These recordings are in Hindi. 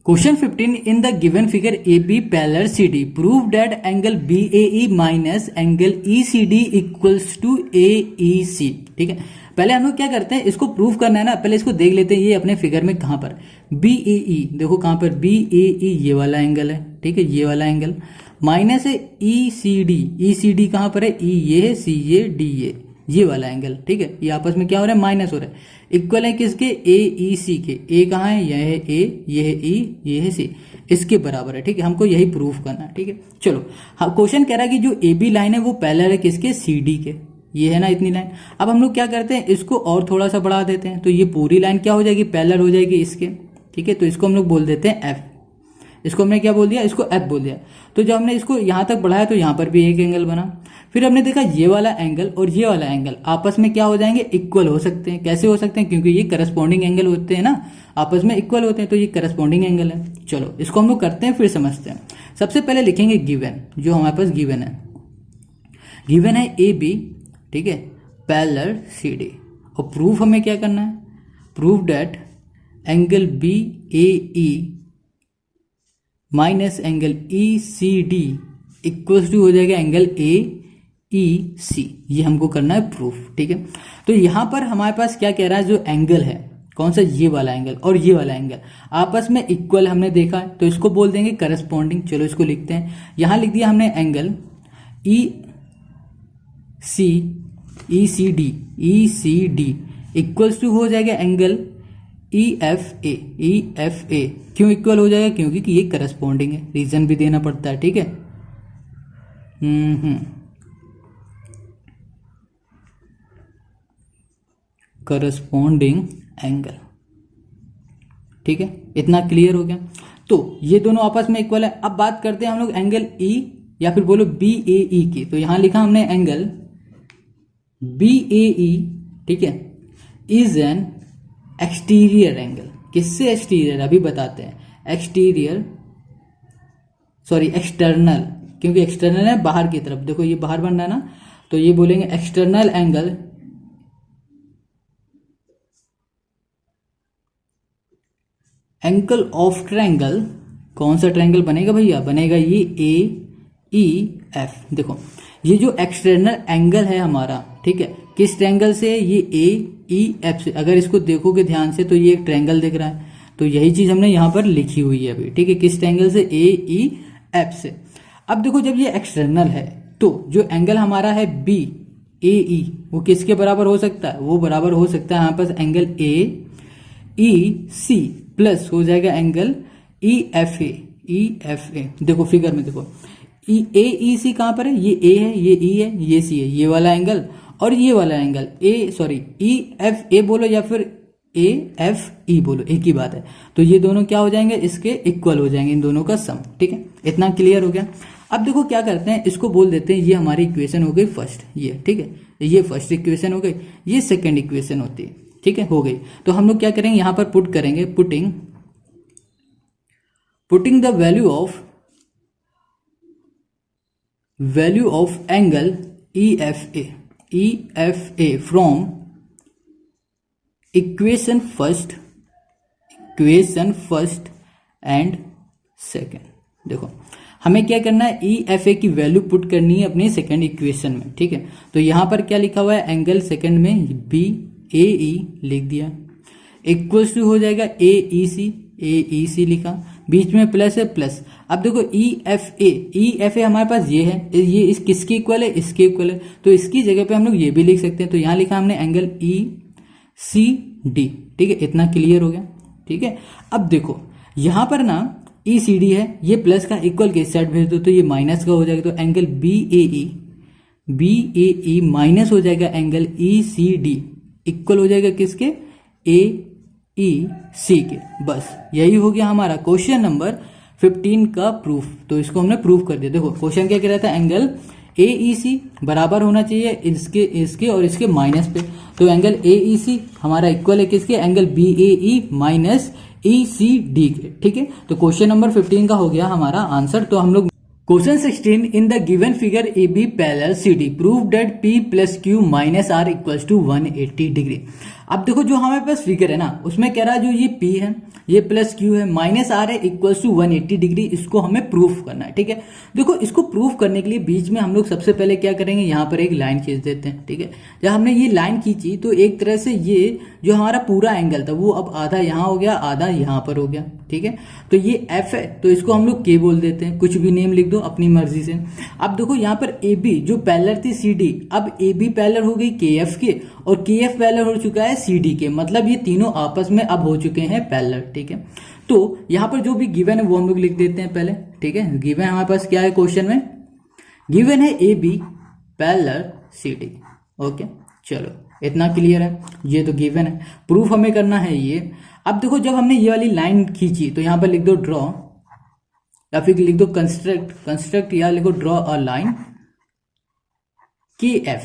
Question 15 in the given figure A B parallel C D prove that angle B A E minus angle E C D equals to A E C. ठीक है, पहले हम लोग क्या करते हैं, इसको प्रूव करना है ना, पहले इसको देख लेते हैं ये अपने फिगर में कहां पर बी ए ई, देखो कहां पर बी ए ई, ये वाला एंगल है। ठीक है, ये वाला एंगल माइनस है ई सी डी कहां पर है, ई ये है, सी ये वाला एंगल। ठीक है, ये आपस में क्या हो रहा है, माइनस हो रहा है। इक्वल है किसके, ए ई सी के। ए कहाँ है, यह है ए, ये है ई, ये है सी, इसके बराबर है। ठीक है, हमको यही प्रूफ करना है। ठीक है, चलो हाँ, क्वेश्चन कह रहा है कि जो ए बी लाइन है वो पैरेलल है किसके, सी डी के। ये है ना इतनी लाइन। अब हम लोग क्या करते हैं, इसको और थोड़ा सा बढ़ा देते हैं, तो ये पूरी लाइन क्या हो जाएगी, पैरेलल हो जाएगी इसके। ठीक है, तो इसको हम लोग बोल देते हैं एफ। इसको हमने क्या बोल दिया, इसको एफ बोल दिया। तो जब हमने इसको यहां तक बढ़ाया तो यहां पर भी एक एंगल बना। फिर हमने देखा ये वाला एंगल और ये वाला एंगल आपस में क्या हो जाएंगे, इक्वल हो सकते हैं। कैसे हो सकते हैं, क्योंकि ये करस्पॉन्डिंग एंगल होते हैं ना, आपस में इक्वल होते हैं, तो ये करस्पॉन्डिंग एंगल है। चलो इसको हम लोग करते हैं, फिर समझते हैं। सबसे पहले लिखेंगे गिवन, जो हमारे पास गिवन है। गिवन है ए बी, ठीक है, पैरेलल सी डी। और प्रूफ हमें क्या करना है, proof that angle B A E minus angle E C D equals to हो जाएगा एंगल ए ई सी। ये हमको करना है प्रूफ। ठीक है, तो यहां पर हमारे पास क्या कह रहा है, जो एंगल है कौन सा, ये वाला एंगल और ये वाला एंगल आपस में इक्वल हमने देखा है, तो इसको बोल देंगे करस्पॉन्डिंग। चलो इसको लिखते हैं, यहां लिख दिया हमने angle E C D equals to हो जाएगा एंगल ई एफ ए। क्यों इक्वल हो जाएगा, क्योंकि कि ये करस्पॉन्डिंग है, रीजन भी देना पड़ता है। ठीक है, करस्पॉन्डिंग एंगल। ठीक है, इतना क्लियर हो गया। तो ये दोनों आपस में इक्वल है। अब बात करते हैं हम लोग एंगल ई या फिर बोलो बी ए ई की। तो यहां लिखा हमने एंगल बी ए ई, ठीक है, इज एन एक्सटीरियर एंगल। किससे एक्सटीरियर, अभी बताते हैं। एक्सटर्नल, क्योंकि एक्सटर्नल है बाहर की तरफ, देखो ये बाहर बन रहा है ना, तो ये बोलेंगे एक्सटर्नल एंगल ऑफ ट्रायंगल। कौन सा ट्रायंगल बनेगा भैया, बनेगा ये ए ई एफ। देखो ये जो एक्सटर्नल एंगल है हमारा, ठीक है, किस ट्रायंगल से, ये ए ई एफ से। अगर इसको देखोगे ध्यान से तो ये एक ट्रायंगल दिख रहा है, तो यही चीज हमने यहां पर लिखी हुई है अभी। ठीक है, किस ट्रायंगल से, ए ई एफ से। अब देखो जब ये एक्सटर्नल है तो जो एंगल हमारा है बी ए ई, वो किसके बराबर हो सकता है, वो बराबर हो सकता है यहाँ पर angle A E C plus हो जाएगा एंगल ई एफ ए। देखो फिगर में देखो ए ई सी कहां पर है, ये ए है, ये ई है, ये सी है, ये वाला एंगल और ये वाला एंगल ई एफ ए बोलो या फिर ए एफ ई बोलो, एक ही बात है। तो ये दोनों क्या हो जाएंगे, इसके इक्वल हो जाएंगे, इन दोनों का सम। ठीक है, इतना क्लियर हो गया। अब देखो क्या करते हैं, इसको बोल देते हैं, ये हमारी इक्वेशन हो गई फर्स्ट, ये ठीक है, ये फर्स्ट इक्वेशन हो गई, ये सेकेंड इक्वेशन होती है। ठीक है, हो गई। तो हम लोग क्या करेंगे, यहां पर पुट करेंगे, putting the value of angle E F A from equation first and second. देखो हमें क्या करना है, ई एफ ए की वैल्यू पुट करनी है अपनी सेकेंड इक्वेशन में। ठीक है, तो यहां पर क्या लिखा हुआ है, एंगल सेकेंड में बी ए ई लिख दिया, इक्वल्स टू हो जाएगा ए ई सी लिखा, बीच में प्लस है प्लस। अब देखो ई एफ ए हमारे पास ये है, ये इस किसके इक्वल है, इसके इक्वल है, तो इसकी जगह पे हम लोग ये भी लिख सकते हैं। तो यहां लिखा हमने एंगल ई सी डी। ठीक है, इतना क्लियर हो गया। ठीक है, अब देखो यहां पर ना ई सी डी है, ये प्लस का इक्वल के साइड भेज दो तो ये माइनस का हो जाएगा, तो angle B A E minus हो जाएगा angle E C D, equal हो जाएगा किसके, ए ई सी के। बस यही हो गया हमारा क्वेश्चन नंबर 15 का प्रूफ। तो इसको हमने प्रूफ कर दिया। देखो क्वेश्चन क्या कह रहा था, एंगल ए ई सी बराबर होना चाहिए इसके और इसके माइनस पे। तो एंगल ए ई सी हमारा इक्वल है किसके, angle B A E minus E C D के। ठीक है, तो क्वेश्चन नंबर 15 का हो गया हमारा आंसर। तो हम लोग question 16 in the given figure A B parallel C D prove that P plus Q minus R equals to 180 degree. अब देखो जो हमारे पास फिगर है ना उसमें कह रहा है जो ये P है ये प्लस Q है माइनस R है इक्वल्स टू 180 डिग्री, इसको हमें प्रूफ करना है। ठीक है, देखो इसको प्रूफ करने के लिए बीच में हम लोग सबसे पहले क्या करेंगे, यहाँ पर एक लाइन खींच देते हैं। ठीक है, जब हमने ये लाइन खींची तो एक तरह से ये जो हमारा पूरा एंगल था वो अब आधा यहाँ हो गया आधा यहाँ पर हो गया। ठीक है, तो ये F है तो इसको हम लोग K बोल देते हैं, कुछ भी नेम लिख दो अपनी मर्जी से। अब देखो यहाँ पर AB जो पैरेलल थी CD, अब AB पैरेलल हो गई KF के और KF पैरेलल हो चुका है CD के, मतलब ये तीनों आपस में अब हो चुके हैं पैरेलल। ठीक है, तो यहाँ पर जो भी गिवन है वो हम लोग लिख देते हैं पहले। ठीक है, गिवन हमारे पास क्या है क्वेश्चन में, गिवन है AB पैरेलल CD। ओके चलो इतना क्लियर है, ये तो गिवन है, प्रूफ हमें करना है ये। अब देखो जब हमने ये वाली लाइन खींची तो यहाँ पर लिख दो ड्रॉ या फिर लिख दो कंस्ट्रक्ट या लिखो ड्रॉ अ लाइन KF।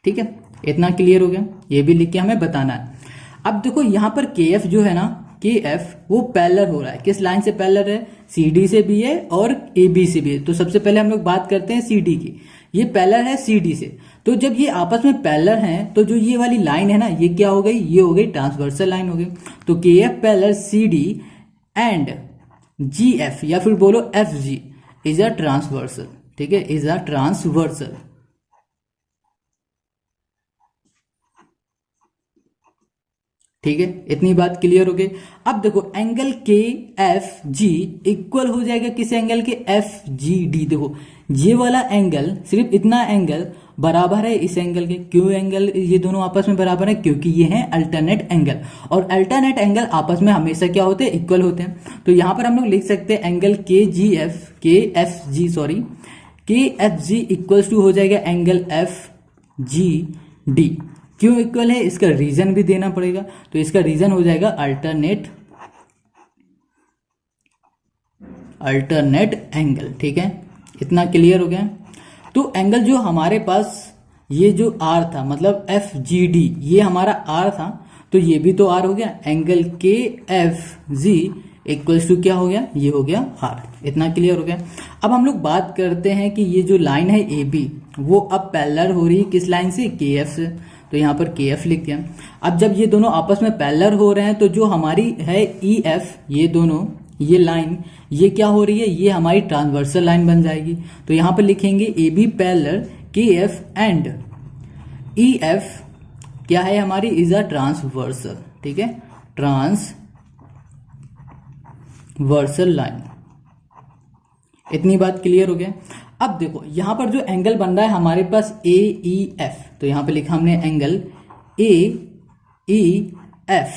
ठीक है, इतना क्लियर हो गया, ये भी लिख के हमें बताना है। अब देखो यहाँ पर KF जो है ना KF वो पैरेलल हो रहा है, किस लाइन से पैरेलल है, CD से भी है और AB से भी है। तो सबसे पहले हम लोग बात करते हैं CD की, ये पैरेलल है CD से। तो जब ये आपस में पैरेलल हैं तो जो ये वाली लाइन है ना ये क्या हो गई, ये हो गई ट्रांसवर्सल लाइन हो गई। तो KF parallel CD and GF या फिर बोलो FG इज अ ट्रांसवर्सल। ठीक है, इज अ ट्रांसवर्सल। ठीक है, इतनी बात क्लियर हो गई। अब देखो एंगल KFG इक्वल हो जाएगा किस एंगल के, FGD। देखो ये वाला एंगल, सिर्फ इतना एंगल बराबर है इस एंगल के। क्यों एंगल ये दोनों आपस में बराबर है, क्योंकि ये हैं अल्टरनेट एंगल, और अल्टरनेट एंगल आपस में हमेशा क्या होते हैं, इक्वल होते हैं। तो यहां पर हम लोग लिख सकते हैं एंगल KFG इक्वल्स टू हो जाएगा एंगल FGD। क्यों इक्वल है, इसका रीजन भी देना पड़ेगा। तो इसका रीजन हो जाएगा अल्टरनेट एंगल। ठीक है, इतना क्लियर हो गया। तो एंगल जो हमारे पास ये जो R था मतलब FGD ये हमारा R था, तो ये भी तो R हो गया। एंगल KFG इक्वल्स टू क्या हो गया, ये हो गया R। इतना क्लियर हो गया। अब हम लोग बात करते हैं कि ये जो लाइन है AB वो अब पैरेलल हो रही है किस लाइन से, KF से। तो यहाँ पर KF लिख दिया। अब जब ये दोनों आपस में पैरेलल हो रहे हैं तो जो हमारी है EF, ये दोनों ये लाइन ये क्या हो रही है, ये हमारी ट्रांसवर्सल लाइन बन जाएगी। तो यहाँ पर लिखेंगे AB parallel KF and EF क्या है हमारी, इज अ ट्रांसवर्सल। ठीक है, ट्रांसवर्सल लाइन। इतनी बात क्लियर हो गया। अब देखो यहाँ पर जो एंगल बन रहा है हमारे पास AEF, तो यहाँ पे लिखा हमने एंगल AEF।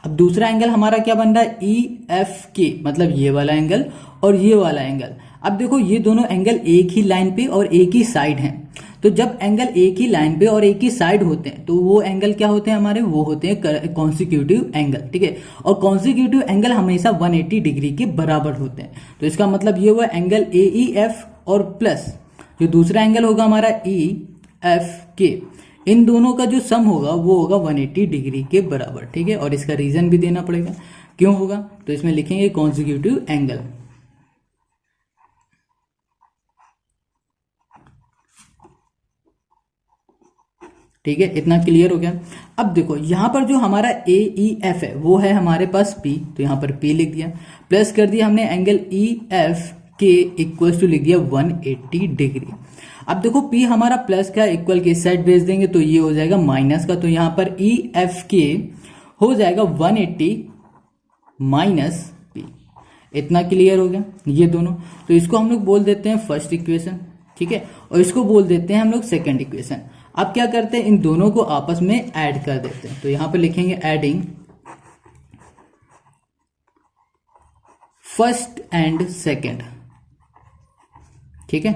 अब दूसरा एंगल हमारा क्या बन रहा है, EFK, मतलब ये वाला एंगल और ये वाला एंगल। अब देखो ये दोनों एंगल एक ही लाइन पे और एक ही साइड हैं। तो जब एंगल एक ही लाइन पे और एक ही साइड होते हैं तो वो एंगल क्या होते हैं हमारे, वो होते हैं कॉन्सिक्यूटिव एंगल। ठीक है, और कॉन्सिक्यूटिव एंगल हमेशा 180 डिग्री के बराबर होते हैं। तो इसका मतलब ये हुआ एंगल AEF और प्लस जो दूसरा एंगल होगा हमारा EFK, इन दोनों का जो सम होगा वो होगा 180 डिग्री के बराबर। ठीक है, और इसका रीजन भी देना पड़ेगा क्यों होगा, तो इसमें लिखेंगे कॉन्सिक्यूटिव एंगल। ठीक है, इतना क्लियर हो गया। अब देखो यहाँ पर जो हमारा AEF है वो है हमारे पास P, तो यहाँ पर P लिख दिया, प्लस कर दिया हमने एंगल EFK इक्वल्स टू लिख दिया 180 डिग्री। अब देखो P हमारा प्लस का इक्वल के साइड भेज देंगे तो ये हो जाएगा माइनस का, तो यहाँ पर EFK हो जाएगा 180 माइनस P। इतना क्लियर हो गया ये दोनों। तो इसको हम लोग बोल देते हैं फर्स्ट इक्वेशन। ठीक है, और इसको बोल देते हैं हम लोग सेकेंड इक्वेशन। अब क्या करते हैं, इन दोनों को आपस में ऐड कर देते हैं। तो यहां पर लिखेंगे एडिंग फर्स्ट एंड सेकेंड। ठीक है,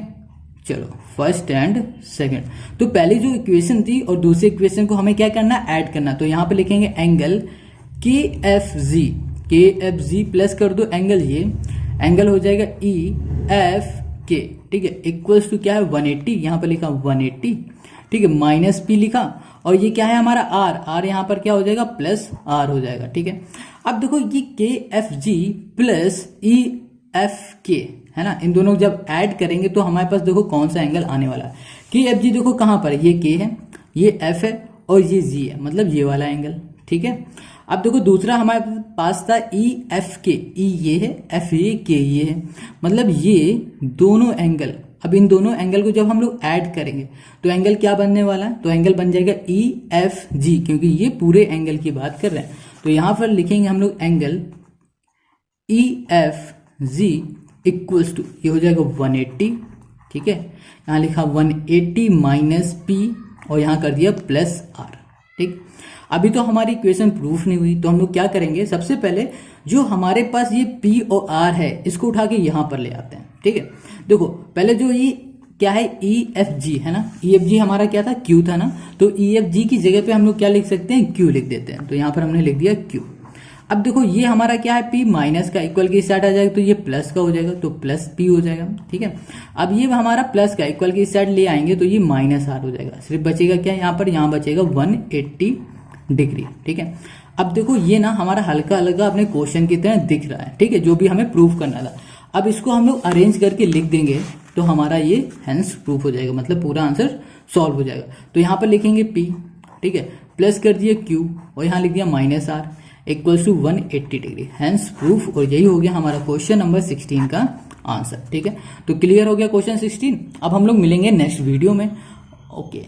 चलो फर्स्ट एंड सेकेंड। तो पहली जो इक्वेशन थी और दूसरी इक्वेशन को हमें क्या करना, ऐड करना। तो यहां पे लिखेंगे एंगल KFG प्लस कर दो एंगल, ये एंगल हो जाएगा EFK। ठीक है, इक्वल्स टू क्या है 180, यहां पे लिखा 180। ठीक है, माइनस P लिखा, और ये क्या है हमारा R यहाँ पर क्या हो जाएगा, प्लस R हो जाएगा। ठीक है, अब देखो ये KFG प्लस EFK है ना, इन दोनों जब ऐड करेंगे तो हमारे पास देखो कौन सा एंगल आने वाला है। KFG देखो कहां पर है, ये K है, ये F है और ये G है, मतलब ये वाला एंगल। ठीक है। अब देखो दूसरा हमारे पास था ई एफ के, ई ये है, एफ ये, के ये है, मतलब ये दोनों एंगल, अब इन दोनों एंगल को जब हम लोग ऐड करेंगे तो एंगल क्या बनने वाला है, तो एंगल बन जाएगा ई एफ जी, क्योंकि ये पूरे एंगल की बात कर रहे हैं। तो यहां पर लिखेंगे हम लोग angle E F G equals to, ये हो जाएगा 180, ठीक है। यहाँ लिखा 180 माइनस पी और यहाँ कर दिया प्लस आर, ठीक। अभी तो हमारी इक्वेशन प्रूफ नहीं हुई, तो हम लोग क्या करेंगे, सबसे पहले जो हमारे पास ये पी और आर है इसको उठा के यहाँ पर ले आते हैं, ठीक है। देखो पहले जो ये क्या है, ई एफ जी है ना, ई एफ जी हमारा क्या था, क्यू था ना, तो ई एफ जी की जगह पे हम लोग क्या लिख सकते हैं, क्यू लिख देते हैं। तो यहाँ पर हमने लिख दिया क्यू। अब देखो ये हमारा क्या है, पी माइनस का इक्वल के साइड आ जाएगा तो ये प्लस का हो जाएगा, तो प्लस पी हो जाएगा, ठीक है। अब ये हमारा प्लस का इक्वल के साइड ले आएंगे तो ये माइनस आर हो जाएगा, सिर्फ बचेगा क्या यहाँ पर, यहाँ बचेगा 180 डिग्री, ठीक है। अब देखो ये ना हमारा हल्का हल्का अपने क्वेश्चन की तरह दिख रहा है, ठीक है, जो भी हमें प्रूफ करना था। अब इसको हम लोग अरेंज करके लिख देंगे तो हमारा ये हेंस प्रूफ हो जाएगा, मतलब पूरा आंसर सॉल्व हो जाएगा। तो यहाँ पर लिखेंगे पी, ठीक है, प्लस कर दिया क्यू और यहाँ लिख दिया minus R equals to 180 degree, hence proof. और यही हो गया हमारा क्वेश्चन नंबर 16 का आंसर, ठीक है। तो क्लियर हो गया क्वेश्चन 16। अब हम लोग मिलेंगे नेक्स्ट वीडियो में, ओके।